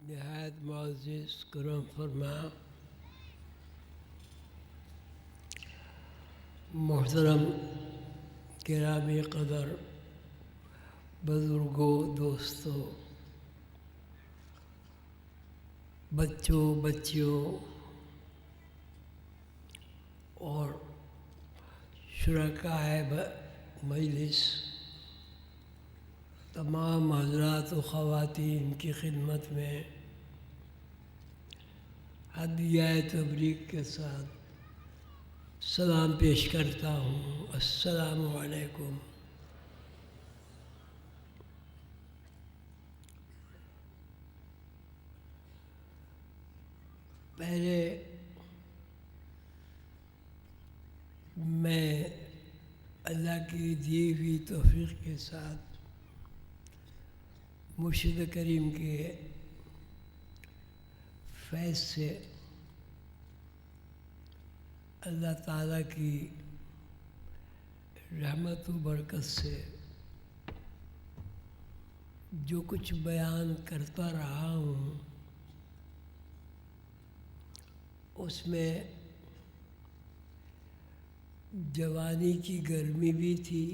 نہایت معزز کرم فرما محترم گرامی قدر بزرگوں، دوستوں، بچوں، بچیوں اور شرکائے مجلس، تمام حضرات و خواتین کی خدمت میں ہدیہ تبریک کے ساتھ سلام پیش کرتا ہوں۔ السلام علیکم۔ پہلے میں اللہ کی دی ہوئی توفیق کے ساتھ مرشد کریم کے فیض سے اللہ تعالیٰ کی رحمت و برکت سے جو کچھ بیان کرتا رہا ہوں اس میں جوانی کی گرمی بھی تھی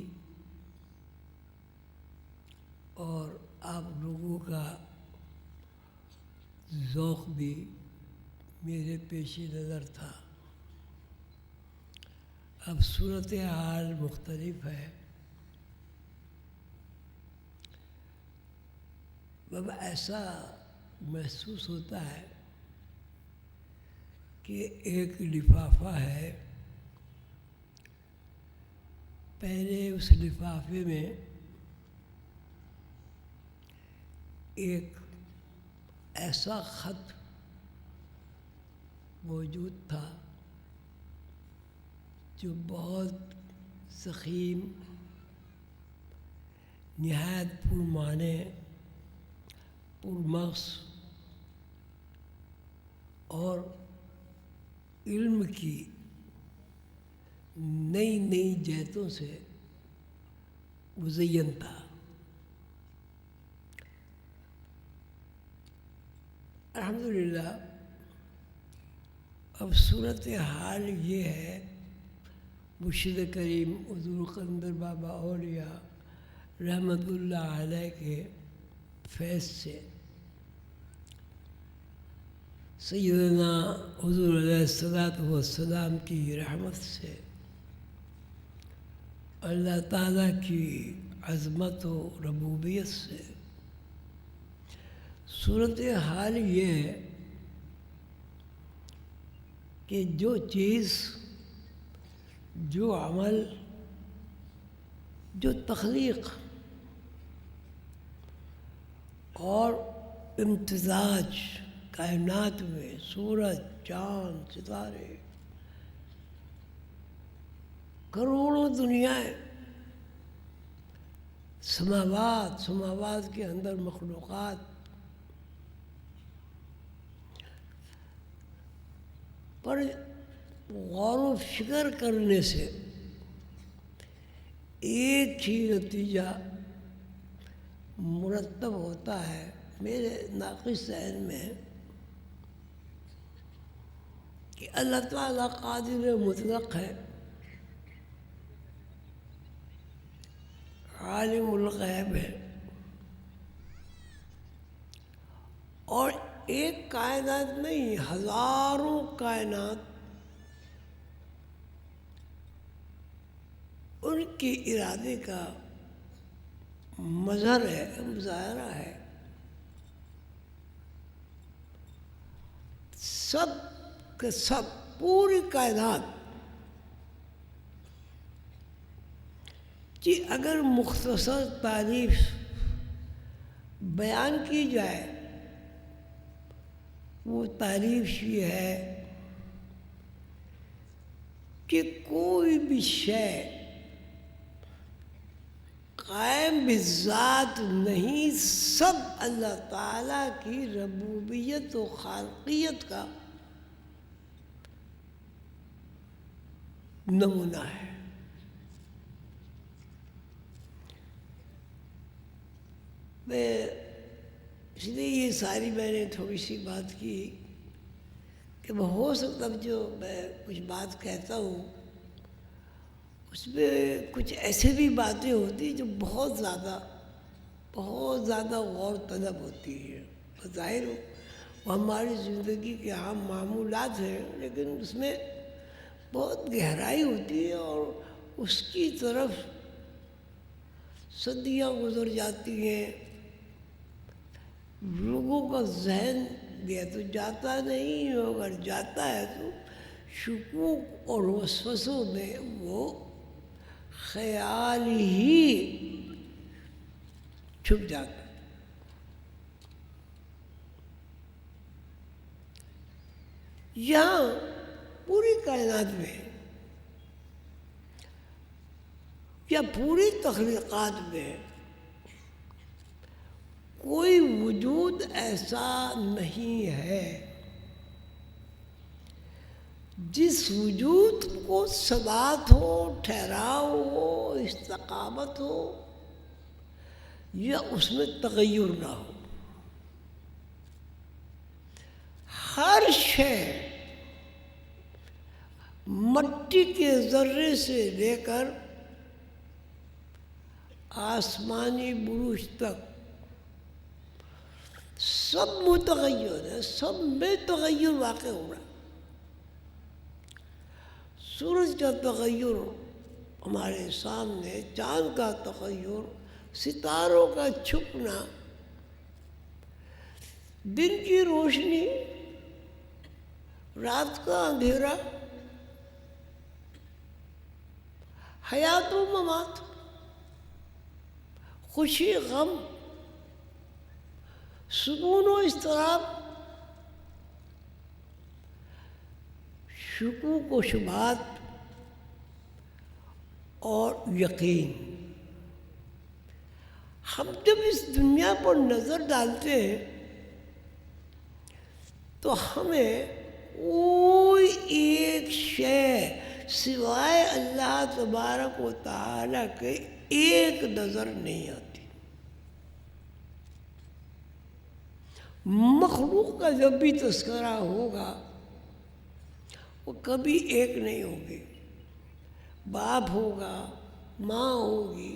اور آپ لوگوں کا ذوق بھی میرے پیش نظر تھا۔ اب صورتحال مختلف ہے۔ اب ایسا محسوس ہوتا ہے کہ ایک لفافہ ہے، پہلے اس لفافے میں ایک ایسا خط موجود تھا جو بہت ضخیم، نہایت پرمعنی، پرمغز اور علم کی نئی نئی جہتوں سے مزین تھا۔ الحمدللہ اب صورتحال یہ ہے، مرشد کریم حضور قلندر بابا اولیاء رحمت اللہ علیہ کے فیض سے، سیدنا حضور علیہ السلام کی رحمت سے، اللہ تعالیٰ کی عظمت و ربوبیت سے، صورتحال یہ ہے کہ جو چیز، جو عمل، جو تخلیق اور امتزاج کائنات میں، سورج، چاند، ستارے، کروڑوں دنیایں، سماوات کے اندر مخلوقات پر غور و فکر کرنے سے ایک ہی نتیجہ مرتب ہوتا ہے میرے ناقص ذہن میں، کہ اللہ تعالیٰ قادر مطلق ہے، عالم الغیب ہے، اور ایک کائنات نہیں، ہزاروں کائنات ان کے ارادے کا مظہر ہے، مظاہرہ ہے۔ سب کے سب، پوری کائنات کہ اگر مختصر تعریف بیان کی جائے، وہ تعریف یہ ہے کہ کوئی بھی شے قائم بذات نہیں، سب اللہ تعالیٰ کی ربوبیت و خالقیت کا نمونہ ہے۔ میں اس لیے یہ ساری میں نے تھوڑی سی بات کی کہ وہ ہو سکتا جو میں کچھ بات کہتا ہوں اس میں کچھ ایسے بھی باتیں ہوتی جو بہت زیادہ غور طلب ہوتی ہے. ظاہر ہو وہ ہماری زندگی کے عام معمولات ہیں، لیکن اس میں بہت گہرائی ہوتی ہے اور اس کی طرف صدیاں گزر جاتی ہیں. لوگوں کا ذہن گیا تو جاتا نہیں، اگر جاتا ہے تو شکوک اور وسوسوں میں وہ خیال ہی چھپ جاتا. یہاں پوری کائنات میں یا پوری تخلیقات میں کوئی وجود ایسا نہیں ہے جس وجود کو ثبات ہو، ٹھہراؤ ہو، استقامت ہو یا اس میں تغیر نہ ہو. ہر شے مٹی کے ذرے سے لے کر آسمانی بروج تک سب متغیر ہے، سب میں تغیر واقع ہو رہا ہے. سورج کا تغیر ہمارے سامنے، چاند کا تغیر، ستاروں کا چھپنا، دن کی روشنی، رات کا اندھیرا، حیات و ممات، خوشی غم، سکون و اضطراب، شکوک و شبہات اور یقین. ہم جب اس دنیا پر نظر ڈالتے ہیں تو ہمیں کوئی ایک شے سوائے اللہ تبارک و تعالیٰ کے ایک نظر نہیں آتی. مخلوق کا جب بھی تذکرہ ہوگا وہ کبھی ایک نہیں ہوگی. باپ ہوگا، ماں ہوگی،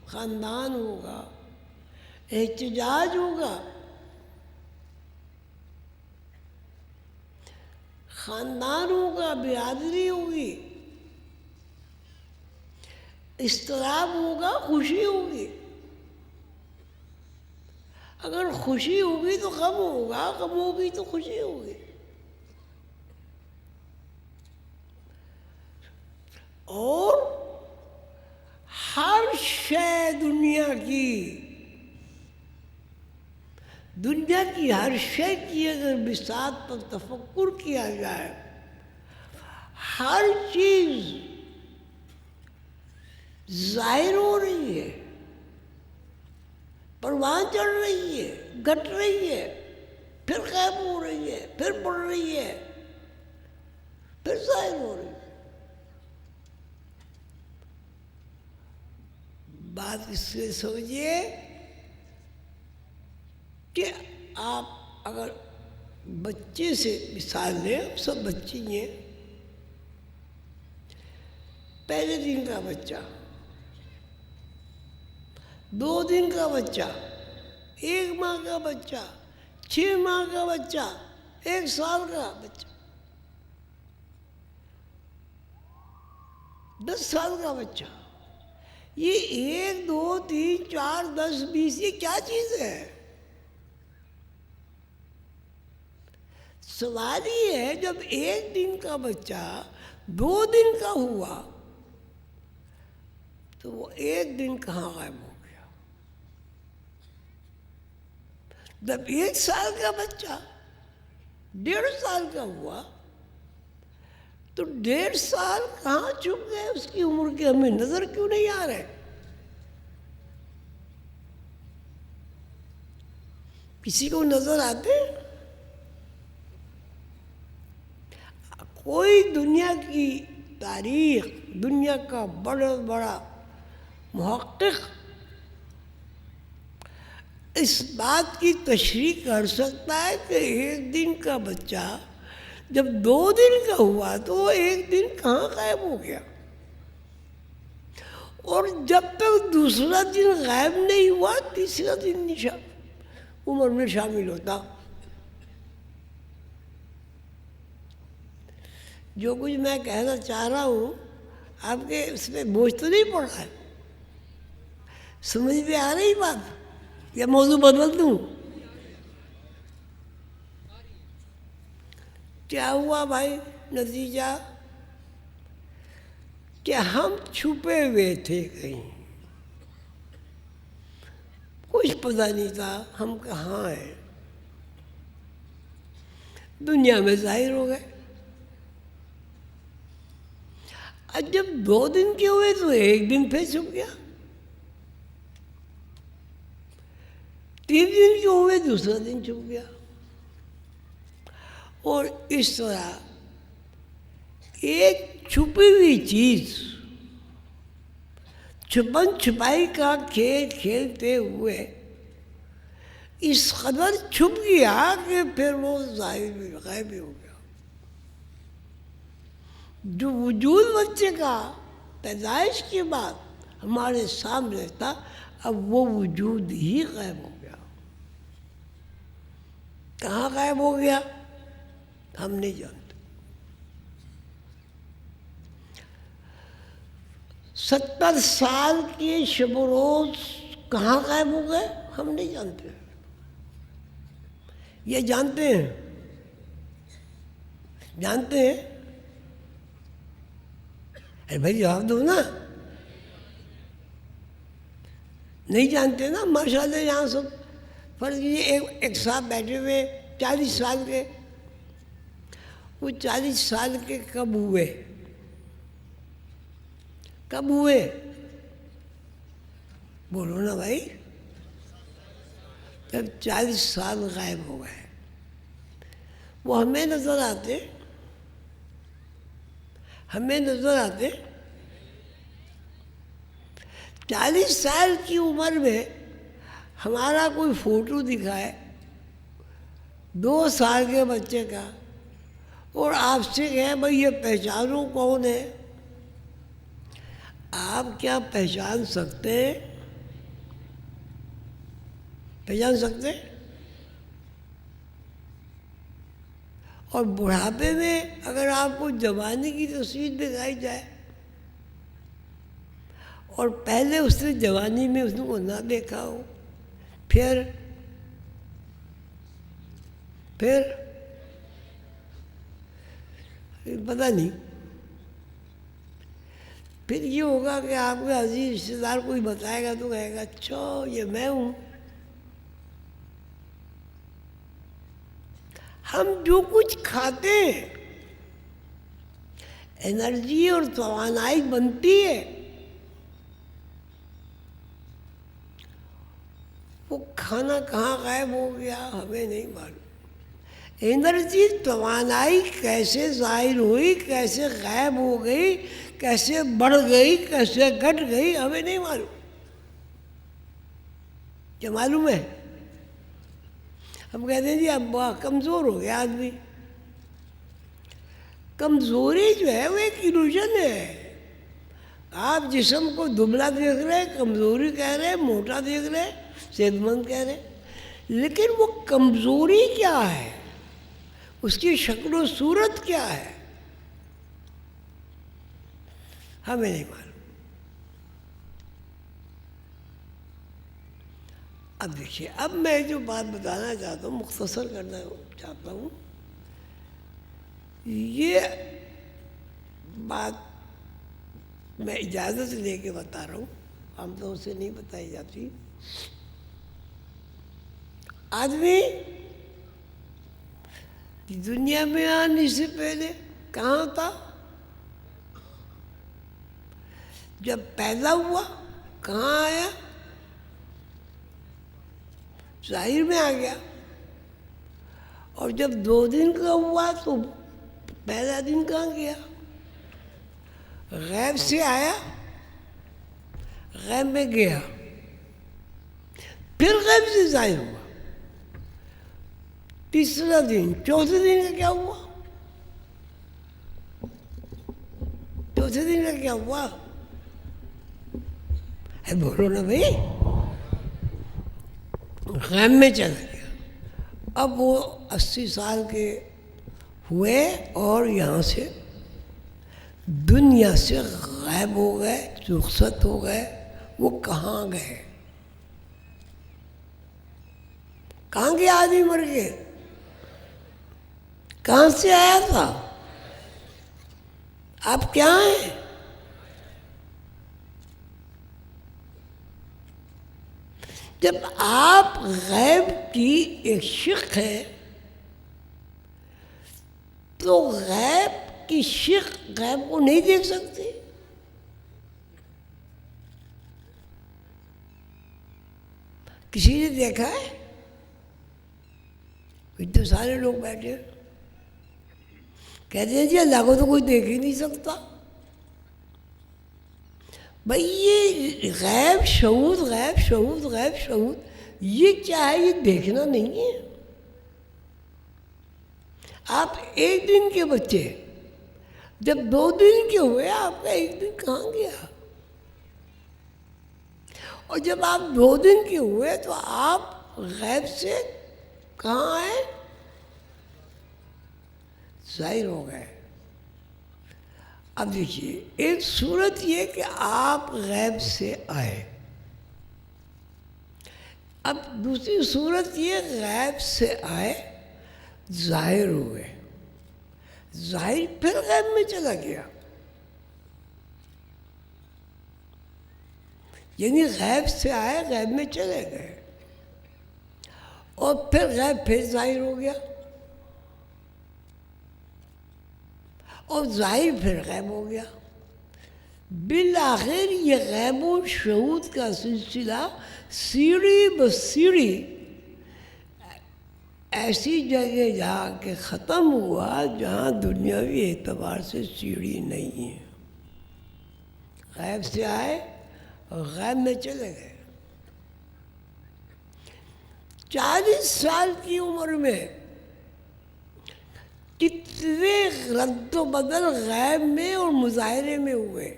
خاندان ہوگا، احتجاج ہوگا، خاندان ہوگا، برادری ہوگی، اضطراب ہوگا، خوشی ہوگی. اگر خوشی ہوگی تو غم ہوگا، غم ہوگی تو خوشی ہوگی. اور ہر شے دنیا کی ہر شے کی اگر بساط پر تفکر کیا جائے، ہر چیز ظاہر ہو رہی ہے، پروان چڑھ رہی ہے، گھٹ رہی ہے، پھر غائب ہو رہی ہے، پھر بڑھ رہی ہے، پھر ظاہر ہو رہی ہے. بات اس سے سمجھیے کہ آپ اگر بچے سے مثال لیں، سب بچے ہیں، پہلے دن کا بچہ، 2 دن کا بچہ، 1 ماہ کا بچہ، 6 ماہ کا بچہ، 1 سال کا بچہ، 10 سال کا بچہ، یہ 1 2 3 4 10 20 یہ کیا چیز ہے؟ سوال یہ ہے جب 1 دن کا بچہ 2 دن کا ہوا تو وہ 1 دن کہاں غائب ہو گیا؟ جب 1 سال کا بچہ 1.5 سال کا ہوا تو 1.5 سال کہاں چھپ گئے؟ اس کی عمر کے ہمیں نظر کیوں نہیں آ رہے؟ کسی کو نظر آتے؟ کوئی دنیا کی تاریخ، دنیا کا بڑا محقق اس بات کی تشریح کر سکتا ہے کہ ایک دن کا بچہ جب 2 دن کا ہوا تو ایک دن کہاں غائب ہو گیا، اور جب تک دوسرا دن غائب نہیں ہوا تیسرا دن عمر میں شامل ہوتا. جو کچھ میں کہنا چاہ رہا ہوں آپ کے اس پہ بوجھ تو نہیں پڑ رہا ہے؟ سمجھ میں آ رہی بات یا موضوع بدل دوں؟ کیا ہوا بھائی؟ نتیجہ کہ ہم چھپے ہوئے تھے کہیں، کچھ پتہ نہیں تھا ہم کہاں ہیں، دنیا میں ظاہر ہو گئے. اور جب 2 دن کے ہوئے تو ایک دن پھر چھپ گیا، 3 دن کے ہوئے دوسرا دن چھپ گیا، اور اس طرح ایک چھپی ہوئی چیز چھپن چھپائی کا کھیل کھیلتے ہوئے اس قدر چھپ گیا کہ پھر وہ غائب بھی ہو گیا. جو وجود بچے کا پیدائش کے بعد ہمارے سامنے تھا اب وہ وجود ہی غائب ہو گیا. کہاں غائب ہو گیا ہم نہیں جانتے. 70 سال کے شب و روز کہاں غائب ہو گئے ہم نہیں جانتے. یہ جانتے ہیں؟ جانتے ہیں؟ ارے بھائی جواب دو نا. نہیں جانتے نا؟ ماشاء اللہ یہاں سب فرض کیجیے ایک صاحب بیٹھے ہوئے 40 سال کے، وہ 40 سال کے کب ہوئے؟ کب ہوئے؟ بولو نا بھائی. جب 40 سال غائب ہو گئے. وہ ہمیں نظر آتے، ہمیں نظر آتے. 40 سال کی عمر میں ہمارا کوئی فوٹو دکھائے 2 سال کے بچے کا اور آپ سے کہیں بھائی یہ پہچانو کون ہے، آپ کیا پہچان سکتے ہیں؟ پہچان سکتے؟ اور بڑھاپے میں اگر آپ کو جوانی کی تصویر دکھائی جائے اور پہلے اس نے جوانی میں اس کو نہ دیکھا ہو، پھر پتہ نہیں. پھر یہ ہوگا کہ آپ کے عزیز رشتے دار کوئی بتائے گا تو کہے گا اچھا یہ میں ہوں. ہم جو کچھ کھاتے ہیں انرجی اور توانائی بنتی ہے، وہ کھانا کہاں غائب ہو گیا ہمیں نہیں معلوم. انرجی توانائی کیسے ظاہر ہوئی، کیسے غائب ہو گئی، کیسے بڑھ گئی، کیسے گھٹ گئی ہمیں نہیں معلوم. کیا معلوم ہے؟ ہم کہتے ہیں جی اب کمزور ہو گیا آدمی. کمزوری جو ہے وہ ایک ایلوژن ہے. آپ جسم کو دبلا دیکھ رہے، کمزوری کہہ رہے، موٹا دیکھ رہے، صحت مند کہہ رہے، لیکن وہ کمزوری کیا ہے، اس کی شکل و صورت کیا ہے ہمیں نہیں معلوم. اب دیکھیے، اب میں جو بات بتانا چاہتا ہوں، مختصر کرنا چاہتا ہوں، یہ بات میں اجازت لے کے بتا رہا ہوں، عام طور سے نہیں بتائی جاتی. آدمی دنیا میں آنے سے پہلے کہاں تھا؟ جب پیدا ہوا کہاں آیا؟ ظاہر میں آ گیا. اور جب 2 دن کا ہوا تو پہلا دن کہاں گیا؟ غیب سے آیا، غیب میں گیا، پھر غیب غیب سے ظاہر ہوا. تیسرا دن، چوتھے دن کا کیا ہوا؟ چوتھے دن کا کیا ہوا؟ بولو نا بھائی. غیب میں چلا گیا. اب وہ 80 سال کے ہوئے اور یہاں سے دنیا سے غائب ہو گئے، رخصت ہو گئے. وہ کہاں گئے؟ کہاں گیا آدمی مر کے؟ کہاں سے آیا تھا؟ آپ کیا ہیں؟ جب آپ غیب کی ایک شق ہے تو غیب کی شق غیب کو نہیں دیکھ سکتی. کسی نے دیکھا ہے؟ اتنے سارے لوگ بیٹھے کہتے ہیں جی اللہ کو تو کوئی دیکھ ہی نہیں سکتا. بھائی یہ غیب شہود، غیب شہود، غیب شہود، یہ کیا ہے؟ یہ دیکھنا نہیں ہے. آپ ایک دن کے بچے جب 2 دن کے ہوئے، آپ کا 1 دن کہاں گیا؟ اور جب آپ 2 دن کے ہوئے تو آپ غیب سے کہاں آئے؟ ظاہر ہو گئے. اب دیکھیے، ایک صورت یہ کہ آپ غیب سے آئے. اب دوسری صورت یہ غیب سے آئے، ظاہر ہوئے. ظاہر پھر غیب میں چلا گیا. یعنی غیب سے آئے، غیب میں چلے گئے، اور پھر غیب پھر ظاہر ہو گیا، اور ظاہر پھر غیب ہو گیا. بالآخر یہ غیب و شہود کا سلسلہ سیڑھی بسیڑھی ایسی جگہ جا کے ختم ہوا جہاں دنیاوی اعتبار سے سیڑھی نہیں ہے. غیب سے آئے اور غیب میں چلے گئے. 40 سال کی عمر میں کتنے رد و بدل غیب میں اور مظاہرے میں ہوئے.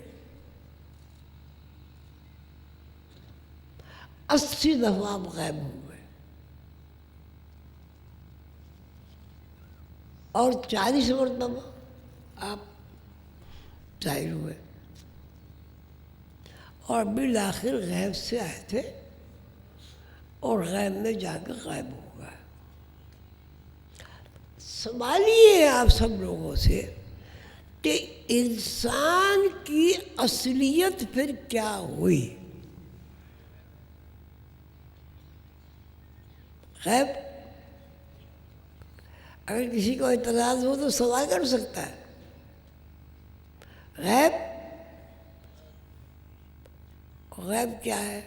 80 دفعہ آپ غائب ہوئے اور 40 مرتبہ آپ ظاہر ہوئے، اور بالآخر غیب سے آئے تھے اور غیب میں جا کے غائب ہو گئے. سوال یہ ہے آپ سب لوگوں سے کہ انسان کی اصلیت پھر کیا ہوئی؟ غیب. اگر کسی کو اعتراض ہو تو سوال کر سکتا ہے. غیب، غیب کیا ہے؟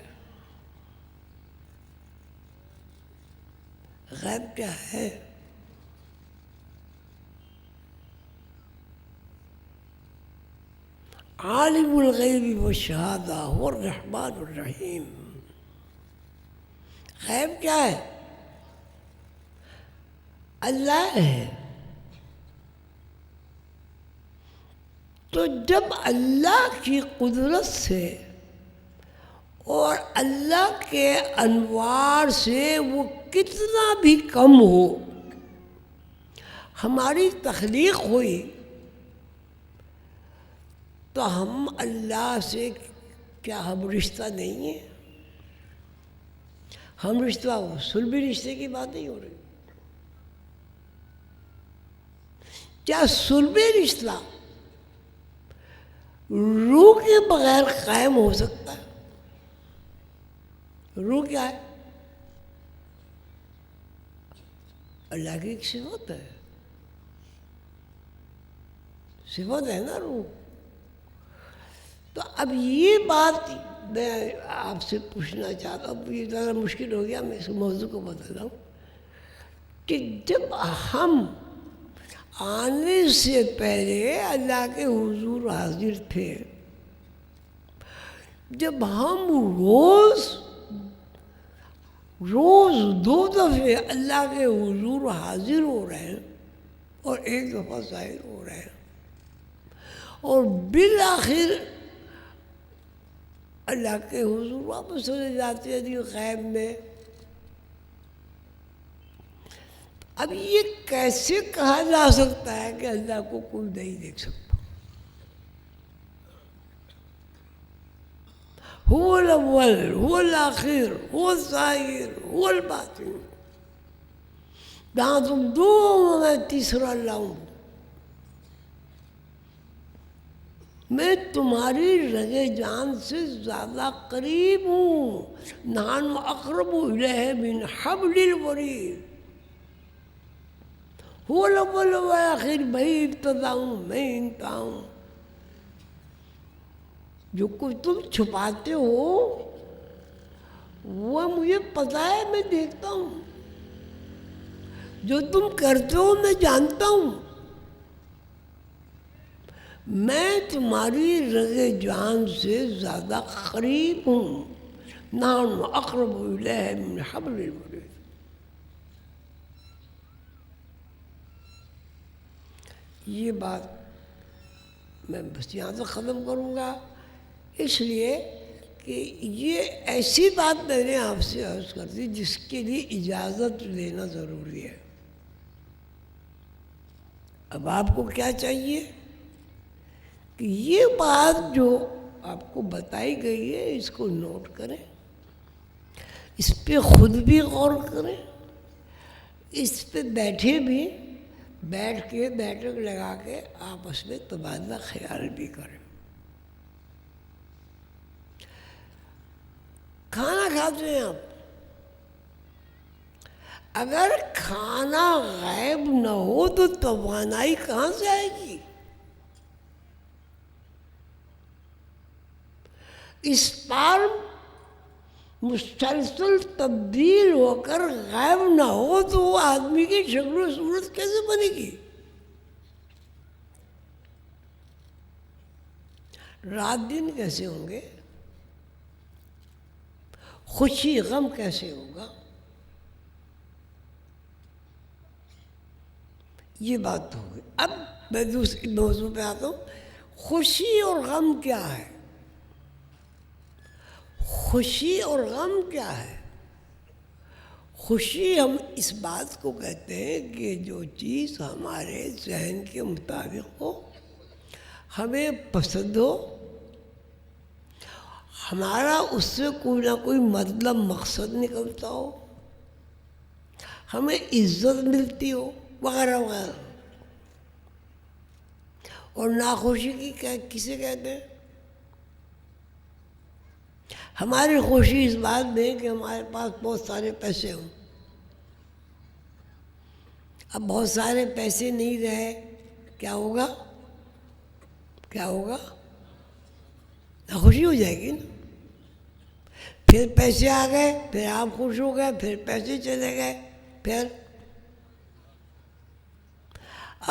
غیب کیا ہے؟ عالم الغیب والشہادہ هو الرحمن الرحیم. غیب کیا ہے؟ اللہ ہے. تو جب اللہ کی قدرت سے اور اللہ کے انوار سے وہ کتنا بھی کم ہو ہماری تخلیق ہوئی، تو ہم اللہ سے کیا ہم رشتہ نہیں ہیں؟ ہم رشتہ سلبی رشتے کی بات نہیں ہو رہی. کیا سلبی رشتہ روح کے بغیر قائم ہو سکتا ہے؟ روح کیا ہے؟ اللہ کی ایک صفت ہے. صفت ہے نا روح. تو اب یہ بات میں آپ سے پوچھنا چاہتا ہوں، یہ ذرا مشکل ہو گیا، میں اس موضوع کو بتا رہا ہوں کہ جب ہم آنے سے پہلے اللہ کے حضور حاضر تھے، جب ہم روز روز 2 دفعے اللہ کے حضور حاضر ہو رہے ہیں اور 1 دفعہ ظاہر ہو رہے ہیں، اور بالآخر اللہ کے حضور واپس چلے جاتے ہیں غیب میں۔ اب یہ کیسے کہا جا سکتا ہے کہ اللہ کو کوئی نہیں دیکھ سکتا؟ هو الاول هو الاخر هو الظاہر هو الباطن، جہاں تم دو میں تیسرا لاؤں، میں تمہاری رگے جان سے زیادہ قریب ہوں، نحن اقرب الیہ من حبل الورید، هو الاول والآخر، میں ابتدا ہوں، میں انتہا ہوں۔ جو کچھ تم چھپاتے ہو وہ مجھے پتہ ہے، میں دیکھتا ہوں، جو تم کرتے ہو میں جانتا ہوں، میں تمہاری رگ جان سے زیادہ قریب ہوں، نحن اقرب الیہ من حبل الورید۔ یہ بات میں بس یہاں سے ختم کروں گا، اس لیے کہ یہ ایسی بات میں نے آپ سے عرض کر دی جس کے لیے اجازت لینا ضروری ہے۔ اب آپ کو کیا چاہیے کہ یہ بات جو آپ کو بتائی گئی ہے اس کو نوٹ کریں، اس پہ خود بھی غور کریں، اس پہ بیٹھے بھی، بیٹھ کے بیٹھک لگا کے آپس میں تبادلہ خیال بھی کریں۔ کھانا کھاتے ہیں آپ، اگر کھانا غائب نہ ہو تو توانائی کہاں سے آئے گی؟ اسپارم مسلسل تبدیل ہو کر غائب نہ ہو تو وہ آدمی کی شکل و صورت کیسے بنے گی؟ رات دن کیسے ہوں گے؟ خوشی غم کیسے ہوگا؟ یہ بات تو ہوگی۔ اب میں دوسرے موضوع پہ آتا ہوں، خوشی اور غم کیا ہے؟ خوشی اور غم کیا ہے؟ خوشی ہم اس بات کو کہتے ہیں کہ جو چیز ہمارے ذہن کے مطابق ہو، ہمیں پسند ہو، ہمارا اس سے کوئی نہ کوئی مطلب مقصد نکلتا ہو، ہمیں عزت ملتی ہو، وغیرہ وغیرہ۔ اور ناخوشی کی کسے کہتے ہیں؟ ہماری خوشی اس بات میں کہ ہمارے پاس بہت سارے پیسے ہوں، اب بہت سارے پیسے نہیں رہے، کیا ہوگا؟ کیا ہوگا؟ ناخوشی ہو جائے گی نا۔ پھر پیسے آ گئے، پھر آپ خوش ہو گئے، پھر پیسے چلے گئے، پھر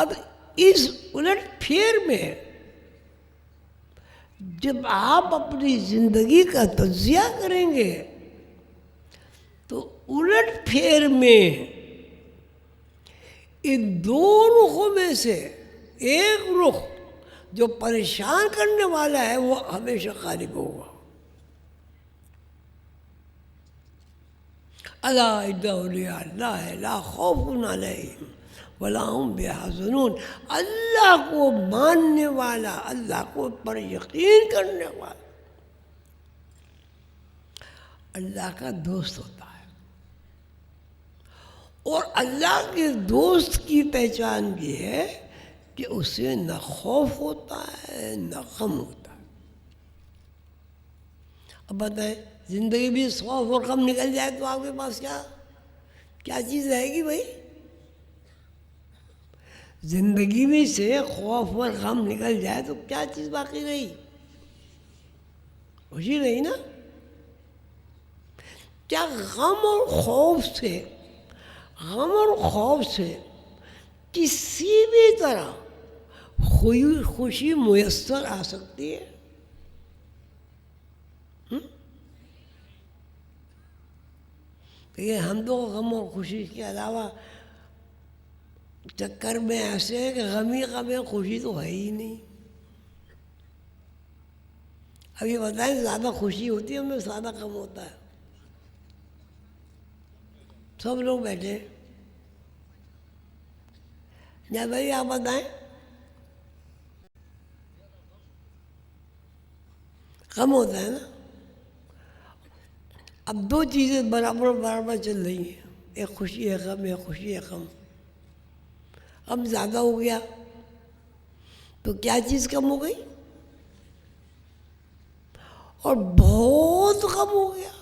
اب اس الٹ پھیر میں جب آپ اپنی زندگی کا تجزیہ کریں گے تو الٹ پھیر میں ان دو رخوں میں سے ایک رخ جو پریشان کرنے والا ہے وہ ہمیشہ غالب ہوگا۔ الا ان اولیاء اللہ لا خوف علیہم ولا هم یحزنون، اللہ کو ماننے والا، اللہ کو پر یقین کرنے والا اللہ کا دوست ہوتا ہے، اور اللہ کے دوست کی پہچان بھی ہے کہ اسے نہ خوف ہوتا ہے نہ غم ہوتا ہے۔ اب بتائیں، زندگی بھی خوف اور غم نکل جائے تو آپ کے پاس کیا چیز رہے گی بھائی؟ زندگی میں سے خوف اور غم نکل جائے تو کیا چیز باقی رہی؟ خوشی رہی نا۔ کیا غم اور خوف سے کسی بھی طرح خوشی میسر آ سکتی ہے؟ کہ ہم تو غم اور خوشی کے علاوہ چکر میں ایسے ہیں کہ غم ہی غم ہے، خوشی تو ہے ہی نہیں. اب یہ بتائیں زیادہ خوشی ہوتی ہے ہمیں زیادہ غم ہوتا ہے؟ سب لوگ بیٹھے یا بھائی آپ بتائیں. غم ہوتا ہے نا. اب دو چیزیں برابر برابر چل رہی ہیں، ایک خوشی ہے غم، ایک خوشی ہے غم. غم زیادہ ہو گیا تو کیا چیز کم ہو گئی؟ اور بہت غم ہو گیا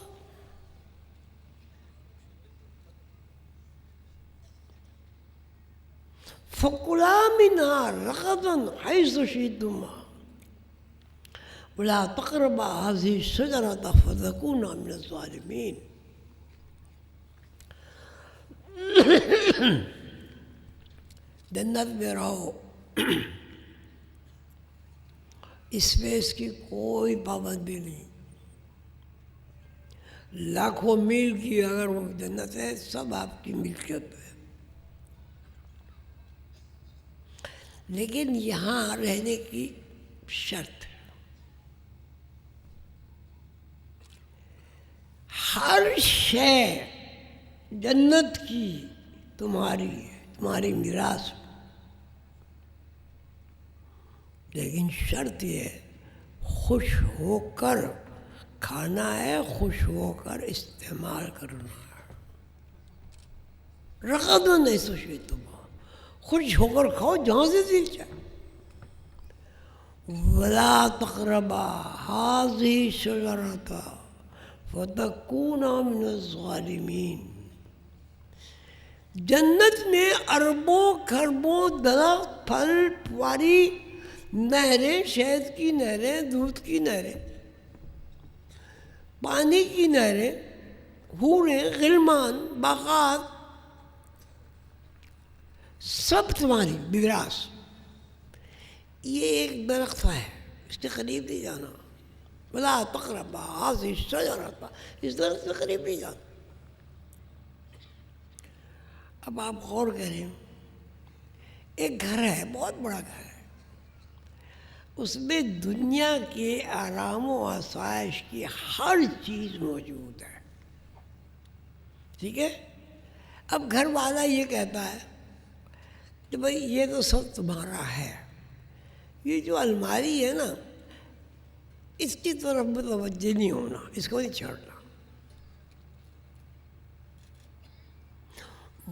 فَكُلَا مِنْهَا رَغَدًا حَيْثُ شِئْتُمَا وَلَا تَقْرَبَا هَذِهِ الشَّجَرَةَ فَتَكُونَا مِنَ الظَّالِمِينَ. جنت میں رہو، اس میں اس کی کوئی پابندی نہیں. لاکھوں میل کی اگر وہ جنت ہے سب آپ کی ملکیت ہے، لیکن یہاں رہنے کی شرط ہے. ہر شے جنت کی تمہاری ہے، تمہاری میراث. لیکن شرط یہ ہے خوش ہو کر کھانا ہے، خوش ہو کر استعمال کرنا ہے. رغداً حیث شئتم، خوش ہو کر کھاؤ جہاں سے دل چاہے. وَلَا تَقْرَبَا هَذِهِ الشَّجَرَةَ فَتَكُونَا مِنَ الظَّالِمِينَ. جنت میں اربوں کھربوں درخت، پھل پھواری، نہریں، شہد کی نہریں، دودھ کی نہریں، پانی کی نہریں، حوریں، غلمان، باغات، سب تمہاری میراث. یہ ایک درخت ہے، اس کے قریب نہیں جانا. وَلَا تَقْرَبَا هَذِهِ الشَّجَرَةَ، اس درخت کے قریب نہیں جانا. اب آپ غور کریں، ایک گھر ہے، بہت بڑا گھر ہے، اس میں دنیا کے آرام و آسائش کی ہر چیز موجود ہے. ٹھیک ہے؟ اب گھر والا یہ کہتا ہے کہ بھائی یہ تو سب تمہارا ہے، یہ جو الماری ہے نا اس کی طرف متوجہ نہیں ہونا، اس کو نہیں چھوڑنا،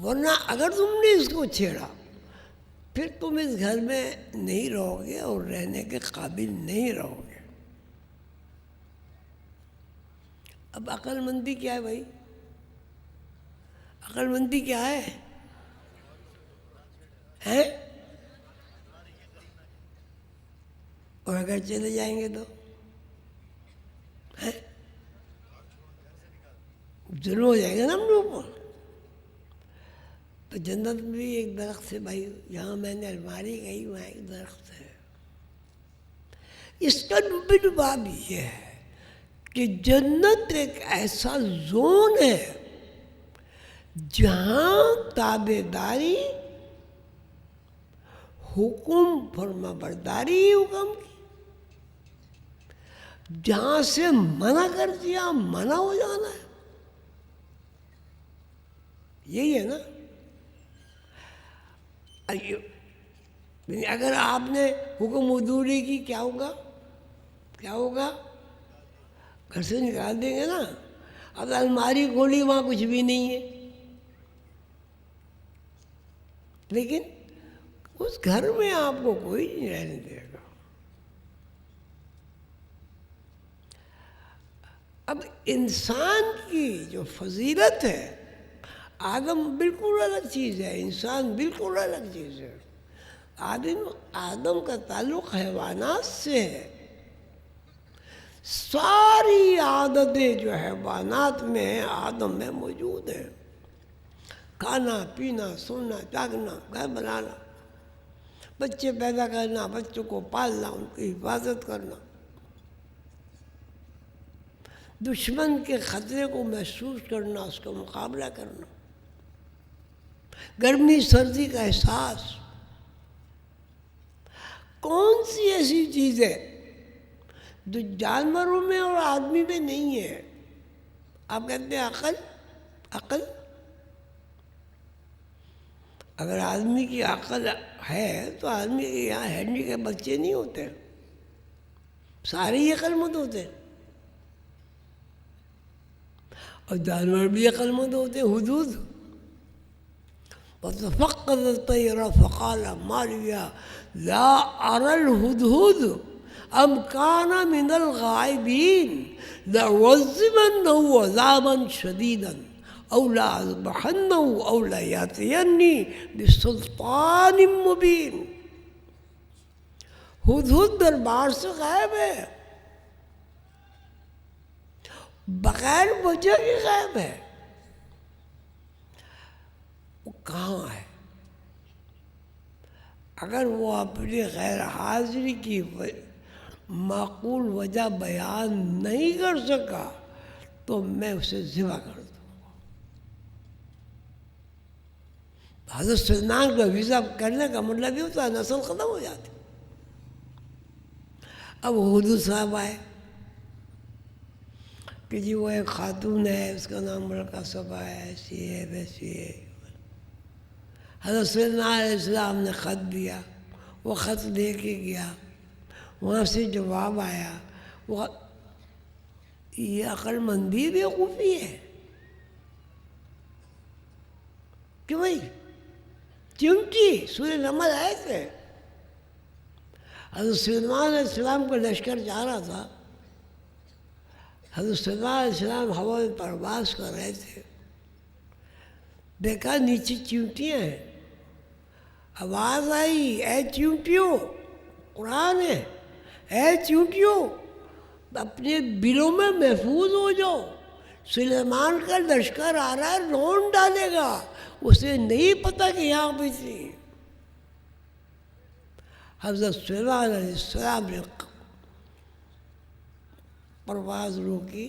ورنہ اگر تم نے اس کو چھیڑا پھر تم اس گھر میں نہیں رہو گے اور رہنے کے قابل نہیں رہو گے. اب عقل مندی کیا ہے بھائی؟ عقل مندی کیا ہے؟ اور اگر چلے جائیں گے تو ظلم ہو جائے گا نا ہم لوگوں کو. تو جنت میں بھی ایک درخت ہے بھائی، جہاں میں نے الماری گئی وہاں ایک درخت ہے. اس کا باب یہ ہے کہ جنت ایک ایسا زون ہے جہاں تابع داری، حکم فرما برداری حکم کی، جہاں سے منع کر دیا منع ہو جانا ہے. یہی ہے نا. اگر آپ نے حکم عدولی کی کیا ہوگا؟ کیا ہوگا؟ گھر سے نکال دیں گے نا. اب الماری کھولی وہاں کچھ بھی نہیں ہے، لیکن اس گھر میں آپ کو کوئی نہیں رہنے دے گا. اب انسان کی جو فضیلت ہے، آدم بالکل الگ چیز ہے، انسان بالکل الگ چیز ہے. آدم کا تعلق حیوانات سے ہے. ساری عادتیں جو حیوانات میں ہیں آدم میں موجود ہیں. کھانا پینا، سونا، جاگنا، گھر بنانا، بچے پیدا کرنا، بچوں کو پالنا، ان کی حفاظت کرنا، دشمن کے خطرے کو محسوس کرنا، اس کا مقابلہ کرنا، گرمی سردی کا احساس، کون سی ایسی چیز ہے جو جانوروں میں اور آدمی میں نہیں ہے؟ آپ کہتے ہیں عقل، عقل. اگر آدمی کی عقل ہے تو آدمی کے یہاں ہینڈی کے بچے نہیں ہوتے، سارے ہی عقل مند ہوتے ہیں، اور جانور بھی عقل مند ہوتے ہیں. حدود وَتَفَقَّدَ الطَّيْرَ فَقَالَ مَا لِيَ لَا أَرَى الْهُدْهُدَ أَمْ كَانَ مِنَ الْغَائِبِينَ لَأُعَذِّبَنَّهُ عَذَابًا شَدِيدًا أَوْ لَأَذْبَحَنَّهُ أَوْ لَيَأْتِيَنِّي بِسُلْطَانٍ مُبِينٍ. ہدہد دربار سے غائب ہے، بغیر وجہ کے غائب ہے. وہ کہاں ہے؟ اگر وہ اپنی غیر حاضری کی معقول وجہ بیان نہیں کر سکا تو میں اسے ذبح کر دوں گا. حضرت سلمان کا ویزا کرنے کا مطلب یہ ہوتا ہے نسل ختم ہو جاتی. اب حدود صاحب آئے کہ جی وہ ایک خاتون ہے، اس کا نام ملکہ سبا ہے، ایسی ہے ویسی ہے. حضرت سلمان علیہ السلام نے خط دیا، وہ خط لے کے گیا، وہاں سے جواب آیا. وہ یہ عقل مندی بیوقوفی ہے کہ بھائی چمٹی سورہ نمل آئے تھے. حضرت سلمان علیہ السلام کا لشکر جا رہا تھا. حضرت سلمان علیہ السلام ہوا میں پرواز کر رہے تھے، دیکھا نیچے چیونٹیاں ہیں. آواز آئی، اے چیونٹیوں، قرآن ہے، اے چیونٹیوں اپنے بلوں میں محفوظ ہو جاؤ، سلیمان کا لشکر آ رہا ہے، رون ڈالے گا. اسے نہیں پتہ کہ یہاں بھی تھی. حضرت سلمان علیہ السلام نے پرواز روکی،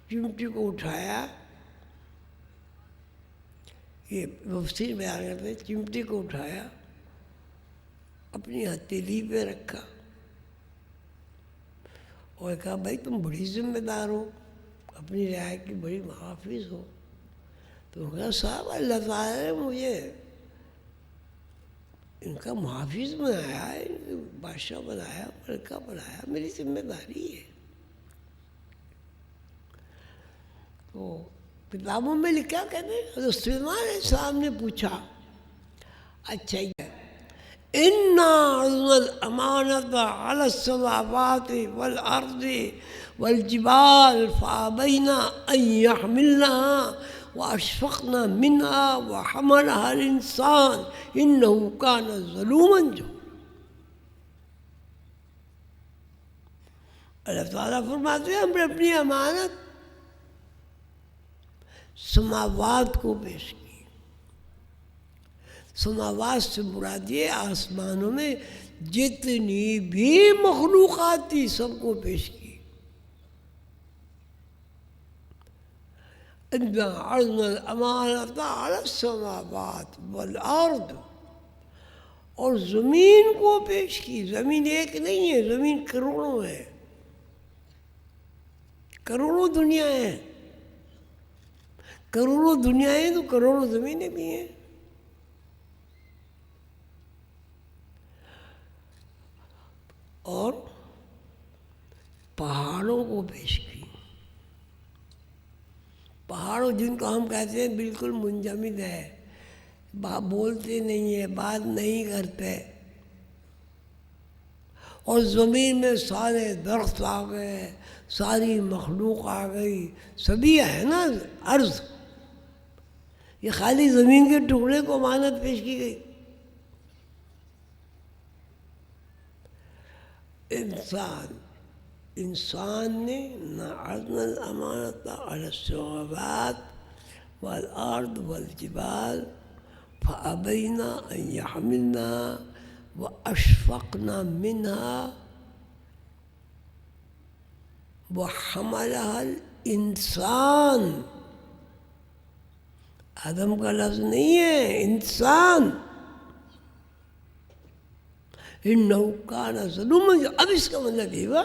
چمٹی کو اٹھایا. یہ مفسر بیان کرتے ہیں، چمٹی کو اٹھایا، اپنی ہتھیلی پہ رکھا اور کہا بھائی تم بڑی ذمہ دار ہو، اپنی رعایا کی بڑی محافظ ہو. تو کہا صاحب اللہ تعالیٰ نے مجھے ان کا محافظ بنایا ہے، بادشاہ بنایا، ملکہ بنایا، میری ذمہ داری ہے. تو کتابوں میں لکھا کہتے ہیں حضرت سلمان علیہ السلام نے پوچھا اچھا اِنَّا عَرَضْنَا الْأَمَانَةَ عَلَى السَّمَاوَاتِ وَالْأَرْضِ وَالْجِبَالِ فَأَبَيْنَا أَن يَحْمِلْنَهَا وَأَشْفَقْنَا مِنْهَا وَحَمَلَهَا الْإِنسَانُ إِنَّهُ كَانَ ظَلُومًا جَهُولًا. اللہ تعالیٰ فرماتے ہیں ہم نے اپنی امانت سماوات کو پیش کی. سماوات سے مراد یہ آسمانوں میں جتنی بھی مخلوقات تھی سب کو پیش کی. اِنَّا عَرَضْنَا الْأَمَانَةَ عَلَى السَّمَاوَاتِ وَالْأَرْضِ، اور زمین کو پیش کی. زمین ایک نہیں ہے، زمین کروڑوں ہے، کروڑوں دنیا ہیں. کروڑوں دنیا ہیں تو کروڑوں زمینیں بھی ہیں. اور پہاڑوں کو پیش کی. پہاڑوں جن کو ہم کہتے ہیں بالکل منجمد ہے، بولتے نہیں ہیں، بات نہیں کرتے. اور زمین میں سارے درخت آ گئے، ساری مخلوق آ گئی، سبھی ہے نا عرض. یہ خالی زمین کے ٹکڑے کو امانت پیش کی گئی. انسان نے نہ عَرَضْنَا الْأَمَانَةَ عَلَى السَّمَاوَاتِ وَالْأَرْضِ وَالْجِبَالِ فَأَبَيْنَا أَن يَحْمِلْنَهَا. وَأَشْفَقْنَا مِنْهَا وہ حملہ الانسان، آدم کا لفظ نہیں ہے، انسان، انہو کان ظلوما، اب اس کا مطلب یہ ہوا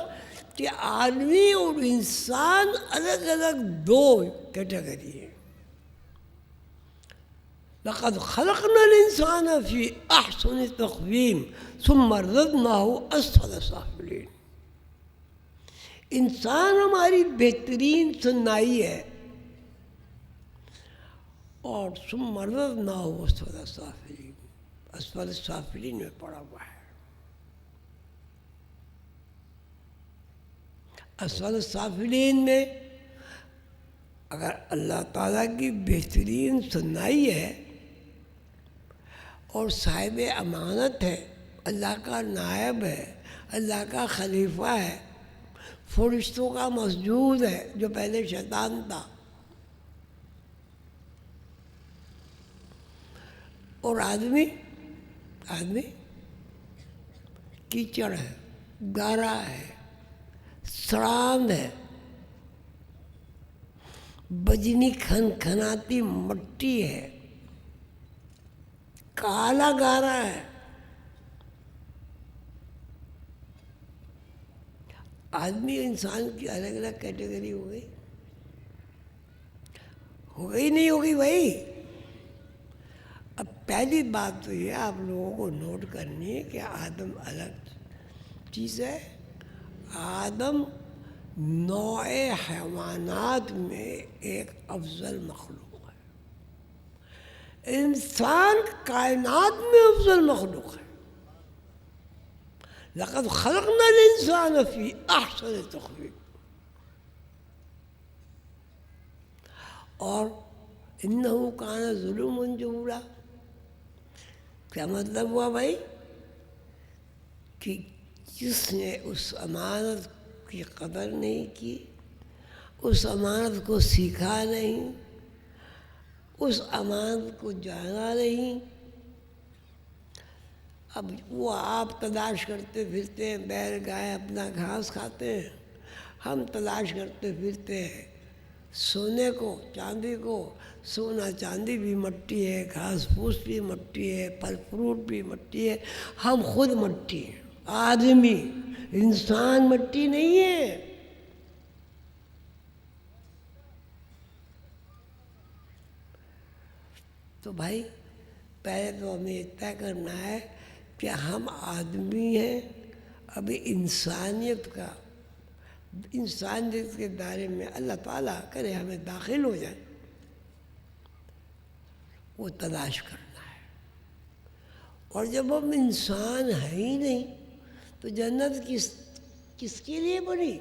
کہ آدمی اور انسان الگ الگ دو کیٹیگری ہیں۔ لقد خلقنا الانسان فی احسن تقویم ثم رددناہ اسفل سافلین، انسان ہماری بہترین صنائی ہے اور ثم رددناہ اسفل سافلین، اسفل سافلین میں پڑا ہوا ہے۔ اسفل سافلین میں اگر اللہ تعالیٰ کی بہترین صنائی ہے اور صاحب امانت ہے، اللہ کا نائب ہے، اللہ کا خلیفہ ہے، فرشتوں کا مسجود ہے جو پہلے شیطان تھا، اور آدمی کیچڑ ہے، گارا ہے، سڑاند ہے، بجنی کھنکھناتی مٹی ہے، کالا گارا ہے۔ آدمی انسان کی الگ الگ کیٹیگری ہو گئی نہیں ہوگی بھائی؟ اب پہلی بات تو یہ آپ لوگوں کو نوٹ کرنی ہے کہ آدم الگ چیز ہے۔ آدم نوع حیوانات میں ایک افضل مخلوق ہے، انسان کائنات میں افضل مخلوق ہے۔ لقد خلقنا الانسان فی احسن تقویم، اور انہ کان ظلوما جہولا، کیا مطلب ہوا بھائی؟ کہ جس نے اس امانت کی قدر نہیں کی، اس امانت کو سیکھا نہیں، اس امانت کو جانا نہیں، اب وہ آپ تلاش کرتے پھرتے ہیں، بیل گائے اپنا گھاس کھاتے ہیں، ہم تلاش کرتے پھرتے ہیں سونے کو، چاندی کو۔ سونا چاندی بھی مٹی ہے، گھاس پھوس بھی مٹی ہے، پھل فروٹ بھی مٹی ہے، ہم خود مٹی ہیں۔ آدمی، انسان مٹی نہیں ہے۔ تو بھائی پہلے تو ہمیں یہ طے کرنا ہے کہ ہم آدمی ہیں، ابھی انسانیت کے دائرے میں اللہ تعالیٰ کرے ہمیں داخل ہو جائے، وہ تلاش کرنا ہے۔ اور جب ہم انسان ہیں ہی نہیں تو جنت کس کے لیے بنی؟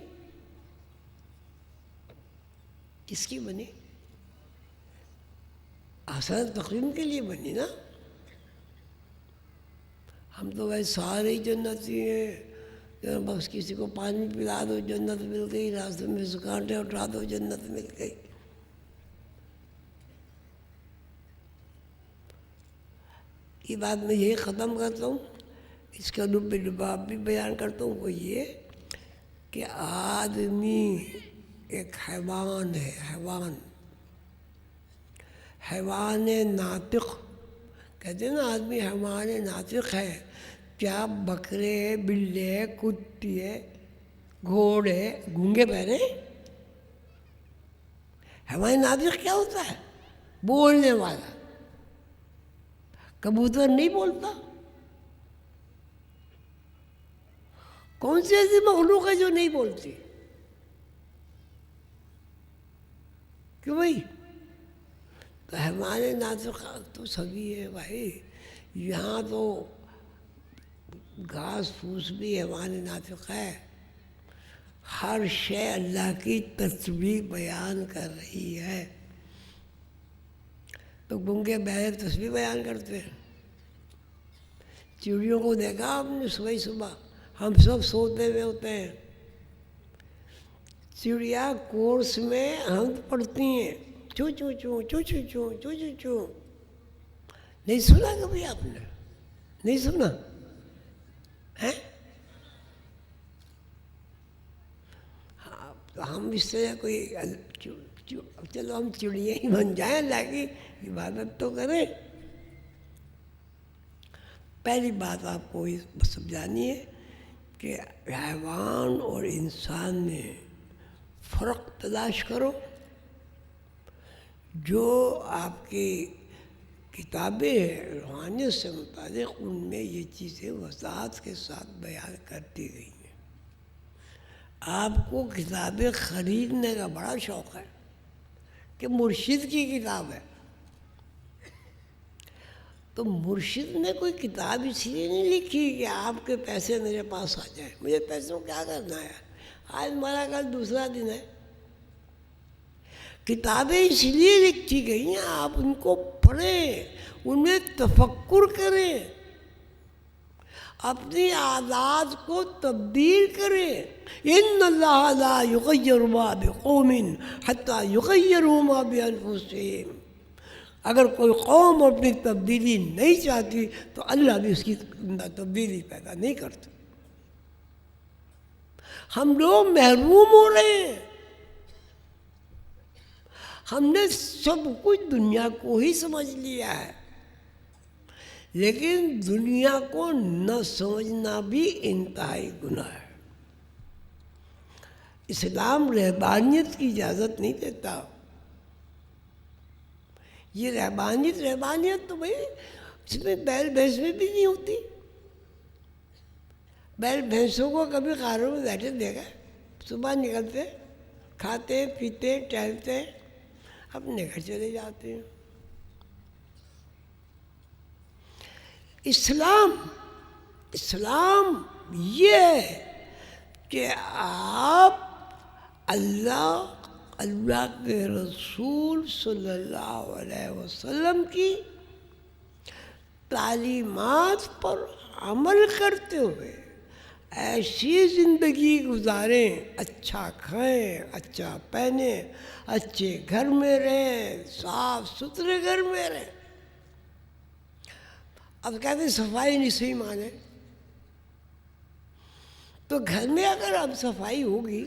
کس کی بنی؟ احسن تقویم کے لیے بنی نا۔ ہم تو بھائی سارے ہی جنتی ہیں، بس کسی کو پانی پلا دو جنت مل گئی، راستے میں سے کانٹے اٹھا دو جنت مل گئی۔ یہ بات میں یہی ختم کرتا ہوں، اس کا لباب بھی بیان کرتا ہوں، وہ یہ کہ آدمی ایک حیوان ہے، حیوان ناطق کہتے ہیں نا، آدمی حیوان ناطق ہے۔ کیا بکرے، بلے، کتے، گھوڑے گونگے بہرے؟ حیوان ناطق کیا ہوتا ہے؟ بولنے والا۔ کبوتر نہیں بولتا؟ کون سی ایسی مخلوق ہے جو نہیں بولتی؟ کیوں بھائی؟ تو حیوان ناطق تو سبھی ہے بھائی۔ یہاں تو گھاس پھوس بھی حیوان ناطق ہے، ہر شے اللہ کی تسبیح بیان کر رہی ہے۔ تو گنگے بہرے تسبیح بیان کرتے ہیں۔ چڑیوں کو دیکھا آپ نے صبح ہم سب سوتے ہوئے ہوتے ہیں، چڑیا کورس میں ہم پڑھتی ہیں، چو چو چو چو چو چو چو چو چو۔ نہیں سنا کبھی آپ نے؟ نہیں سنا ہے؟ ہاں، تو ہم اس طرح کوئی چلو ہم چڑیاں ہی بن جائیں، اللہ کی عبادت تو کریں. پہلی بات آپ کو سمجھانی ہے کہ حیوان اور انسان میں فرق تلاش کرو. جو آپ کی کتابیں ہیں روحانیت سے متعلق، ان میں یہ چیزیں وضاحت کے ساتھ بیان کرتی گئی ہیں. آپ کو کتابیں خریدنے کا بڑا شوق ہے کہ مرشد کی کتاب ہے، تو مرشد نے کوئی کتاب اس لیے نہیں لکھی کہ آپ کے پیسے میرے پاس آ جائیں. مجھے پیسوں کیا کرنا ہے، آج ہمارا کل دوسرا دن ہے. کتابیں اس لیے لکھی گئی ہیں آپ ان کو پڑھیں، ان میں تفکر کریں، اپنی عادات کو تبدیل کریں. ان اللہ لا یغیر ما بقوم حتی یغیروا ما بانفسہم. اگر کوئی قوم اپنی تبدیلی نہیں چاہتی تو اللہ بھی اس کی تبدیلی پیدا نہیں کرتا. ہم لوگ محروم ہو رہے ہیں. ہم نے سب کچھ دنیا کو ہی سمجھ لیا ہے، لیکن دنیا کو نہ سمجھنا بھی انتہائی گناہ ہے. اسلام رہبانیت کی اجازت نہیں دیتا. یہ رہبانیت تو بھائی اس میں بیل بھینس میں بھی نہیں ہوتی. بیل بھینسوں کو کبھی غاروں میں بیٹھے دیکھا؟ صبح نکلتے، کھاتے پیتے ٹہلتے، اپنے گھر چلے جاتے ہیں. اسلام یہ ہے کہ آپ اللہ کے رسول صلی اللہ علیہ وسلم کی تعلیمات پر عمل کرتے ہوئے ایسی زندگی گزاریں، اچھا کھائیں، اچھا پہنیں، اچھے گھر میں رہیں، صاف ستھرے گھر میں رہیں. اب کہتے ہیں صفائی نصف ایمان ہے، تو گھر میں اگر اب صفائی ہوگی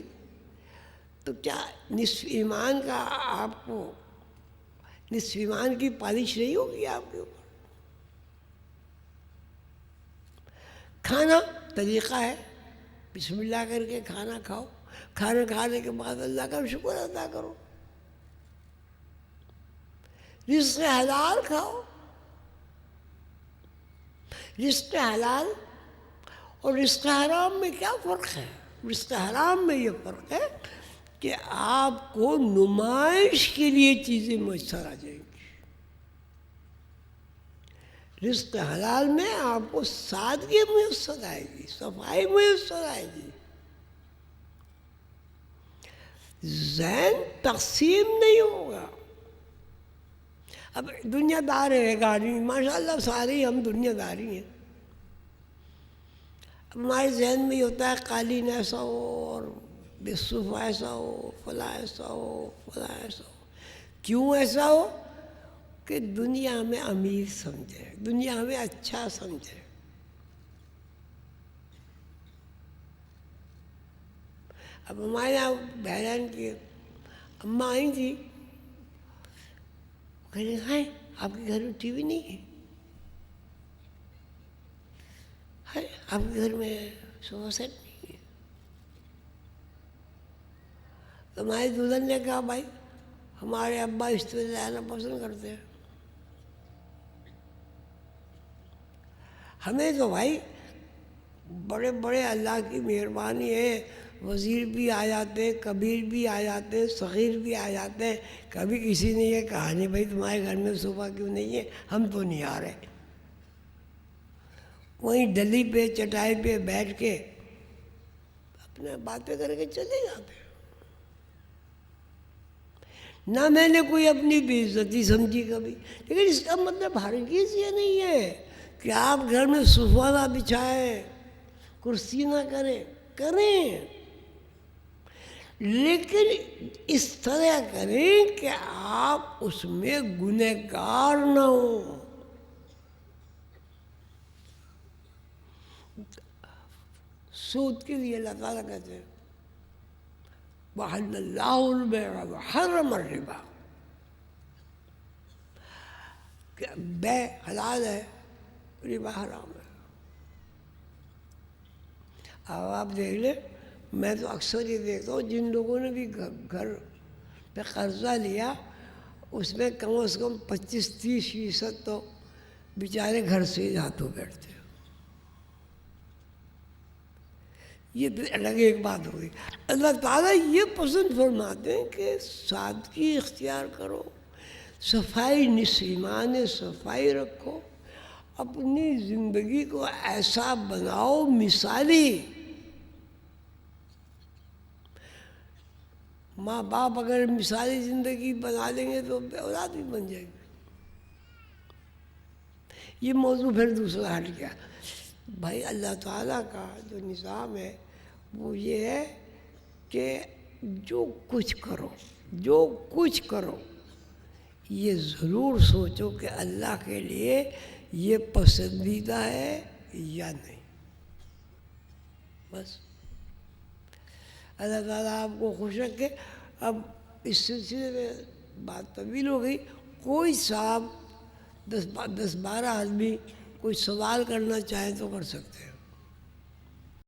تو کیا نصف ایمان کا آپ کو نصف ایمان کی پالش نہیں ہوگی آپ کے اوپر؟ کھانا طریقہ ہے، بسم اللہ کر کے کھانا کھاؤ. کھانا کھانے کے بعد اللہ کا شکر ادا کرو. رزق حلال کھاؤ. رزق حلال اور رزق حرام میں کیا فرق ہے؟ رزق حرام میں یہ فرق ہے کہ آپ کو نمائش کے لیے چیزیں میسر آ جائیں گی. رزق حلال میں آپ کو سادگی میسر آئے گی، صفائی میسر آئے گی. ذہن تقسیم نہیں ہوگا. اب دنیا دار ہے گاڑی، ماشاء اللہ سارے ہم دنیا داری ہیں. ہمارے ذہن میں یہ ہوتا ہے قالین ایسا ہو اور بصف ایسا ہو، فلاں ایسا ہو، فلاں ایسا ہو. کیوں ایسا ہو؟ کہ دنیا ہمیں امیر سمجھے، دنیا ہمیں اچھا سمجھے. اب ہمارے یہاں بہران کی اماں آئی تھی، کہہ رہے ہیں آپ کے گھر میں ٹی وی نہیں ہے، آپ کے گھر میں صوفہ سیٹ نہیں ہے. تو ہمارے دلہن نے کہا بھائی ہمارے ابا اس طرح رہنا پسند کرتے ہیں، ہمیں تو بھائی بڑے بڑے اللہ کی مہربانی ہے، وزیر بھی آ جاتے، کبیر بھی آ جاتے، صغیر بھی آ جاتے. کبھی کسی نے یہ کہا نہیں بھائی تمہارے گھر میں صوفہ کیوں نہیں ہے، ہم تو نہیں آ رہے. وہیں ڈلی پہ چٹائی پہ بیٹھ کے اپنے باتیں کر کے چلے جاتے. نہ میں نے کوئی اپنی بے عزتی سمجھی کبھی، لیکن اس کا مطلب ہرگز یہ نہیں ہے کہ آپ گھر میں صوفہ نہ بچھائیں، کرسی نہ کریں، لیکن اس طرح کریں کہ آپ اس میں گنہگار نہ ہوں. سود کے لیے اللہ تعالیٰ کہتے ہیں وَأَحَلَّ اللَّهُ الْبَيْعَ وَحَرَّمَ الرِّبَا، کہ بیع حلال ہے، ربا حرام ہے۔ اب آپ دیکھ لیں، میں تو اکثر یہ دیکھتا ہوں جن لوگوں نے بھی گھر پہ قرضہ لیا اس میں کم از کم 25-30% تو بیچارے گھر سے ہی ہاتھوں بیٹھتے ہیں۔ یہ تو الگ ایک بات ہوگی۔ اللہ تعالیٰ یہ پسند فرماتے ہیں کہ سادگی اختیار کرو، صفائی نصیبان صفائی رکھو، اپنی زندگی کو ایسا بناؤ مثالی۔ ماں باپ اگر مثالی زندگی بنا لیں گے تو اولاد بھی بن جائے گی۔ یہ موضوع پھر دوسرا ہٹ گیا۔ بھائی اللہ تعالیٰ کا جو نظام ہے وہ یہ ہے کہ جو کچھ کرو یہ ضرور سوچو کہ اللہ کے لیے یہ پسندیدہ ہے یا نہیں۔ بس اللہ تعالیٰ آپ کو خوش رکھے۔ اب اس سلسلے میں بات طویل ہو گئی، کوئی صاحب 10-12 آدمی کوئی سوال کرنا چاہیں تو کر سکتے ہیں۔